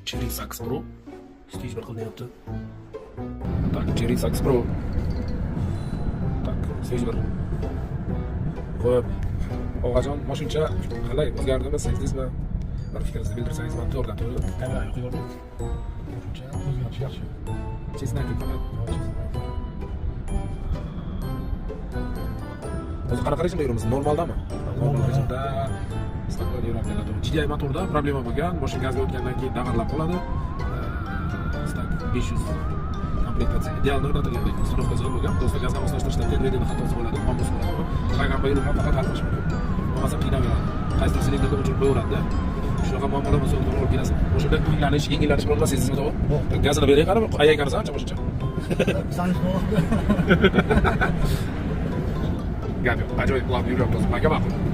Cherry 8 Pro stage 1 qilinyapti. Tak, Cherry 8 Pro. Tak, stage 1. Xo'p, Og'ajon, mashinacha qalay o'zgardimi, sezdingizmi? Bir fikringizni bildirsangiz men to'g'ridan to'g'ri. Kamera yo'q ko'rdim. Shuncha o'zgarish yaxshi. Chesnak faqat. O'zi qanaqa rejimda yuramiz? Normaldami? Normal rejimda istiqlol yuradigan. GDI motorda problema bo'lgan, mashina gazga o'tgandan keyin dag'arlab qoladi. Stak 500 komplektatsiya ideal o'rnatilgandek ustunovka zo'r bo'lgan. Do'stlar gazga moslashtirishda tenredini xatosi bo'ladi, qonus bo'ladi. Shunga qo'yilib faqat hal qilish mumkin. Bo'lmasa qiynaveradi. Qaysi silindrga uchun qo'yaveradi. Shunaqa muammolar bo'lsa to'g'ri olib kelasiz. O'shanda o'ylanish, yengillanish bo'lmasingizmi to'g'ri? Gazini bering qarab, ayaykansiz ancha boshqa. Sangiz Gap yo'q. Ajoyib qilib yuryapmiz. Manga ma'qul.